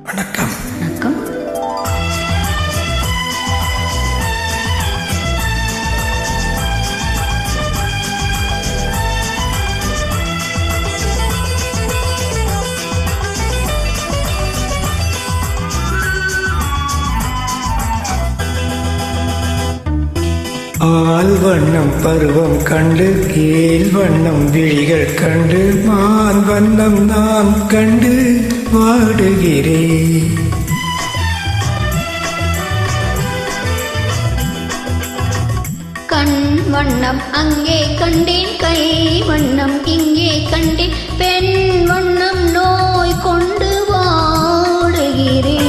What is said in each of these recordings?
வணக்கம். வணக்கம். ஆல் வண்ணம் பருவம் கண்டு கீழ் வண்ணம் விழிகள் கண்டு மான் வண்ணம் நான் கண்டு வாடுகிறேன். கண் வண்ணம் அங்கே கண்டேன், கை வண்ணம் இங்கே கண்டேன், பெண் வண்ணம் நோய் கொண்டு வாடுகிறேன்.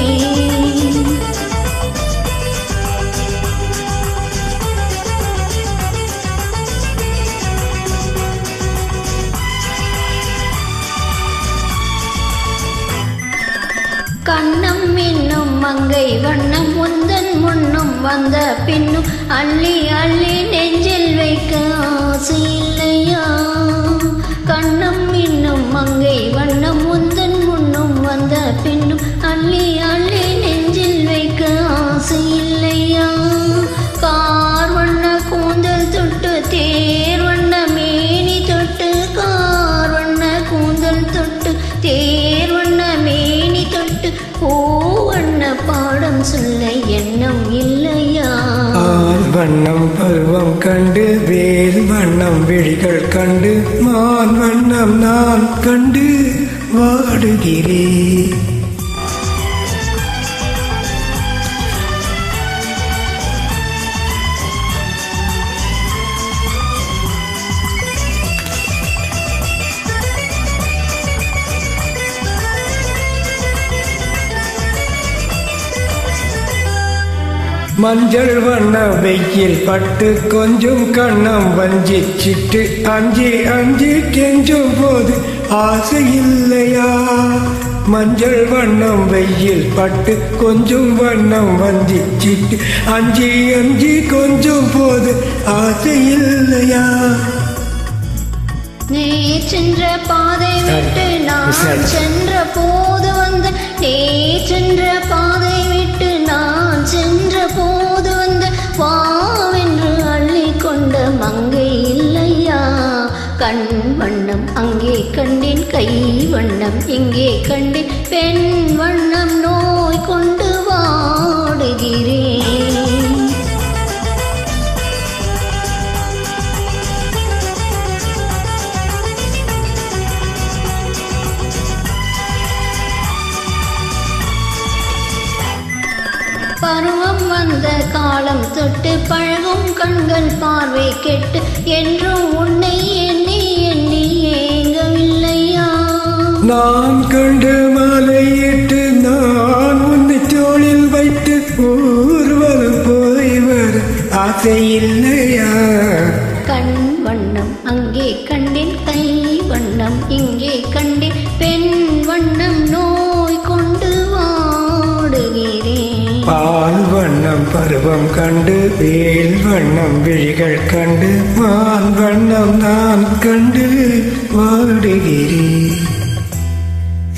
கண்ணம் என்னும் மங்கை வண்ணம் உந்தன் முன்னும் வந்த பின்னும் அள்ளி அள்ளி நெஞ்சில் வைக்க ஆசை இல்லையா? கண்ணம் என்னும் மங்கை வண்ணம் உந்தன் முன்னும் வந்த பின்னும் அள்ளி அள்ளி நெஞ்சில் வைக்க ஆசை இல்லையா? கார் வண்ண கூந்தல் தொட்டு தேர் வண்ண மேனி தொட்டு, கார் வண்ண கூந்தல் தொட்டு தேர் வண்ண மேனி தொட்டு, பூவண்ண பாடம் சொல்ல எண்ணம் இல்லையா? ஆல் வண்ணம் பருவம் கண்டு வேல் வண்ணம் விழிகள் கண்டு மான் வண்ணம் நான் கண்டு வாடுகிறேன். மஞ்சள் வண்ண வெயில் பட்டு கொஞ்சம் கண்ணம் வஞ்சிச்சிட்டு அஞ்சி அஞ்சி கெஞ்சும் போது ஆசை இல்லையா? மஞ்சள் வண்ணம் வெயில் பட்டு கொஞ்சம் வண்ணம் வஞ்சிச்சிட்டு அஞ்சி அஞ்சி கொஞ்சம் போது ஆசை இல்லையா? நீ சென்ற பாதை விட்டு நான் சென்ற போது வந்த, நீ சென்ற பாதை விட்டு நான் சென்ற போது வந்த, வாவென்று அள்ளி கொண்ட மங்கை இல்லையா? கண் வண்ணம் அங்கே கண்டேன், கை வண்ணம் இங்கே கண்டேன், பெண் வண்ணம் நோய் கொண்டு வாடுகிறேன். பருவம் வந்த காலம் தொட்டு பழகும் கண்கள் பார்வை கெட்டு என்றும் உன்னை எண்ணி எண்ணி ஏங்கவில்லையா? நான் கண்டு மலையிட்டு நான் உன்னை தோளில் வைத்து ஊர்வலம் போய் வர ஆசை இல்லையா? கண் வண்ணம் அங்கே கண்டேன், கை வண்ணம் இங்கே கண்டேன், பெண் வண்ணம் நோய் கொண்டு வாடுகிறேன். பால் வண்ணம் பருவம் கண்டு வேல் வண்ணம் விழிகள் கண்டு மான் வண்ணம் நான் கண்டு வாடுகிறேன்.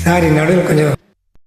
சாரி, நடுவில் கொஞ்சம்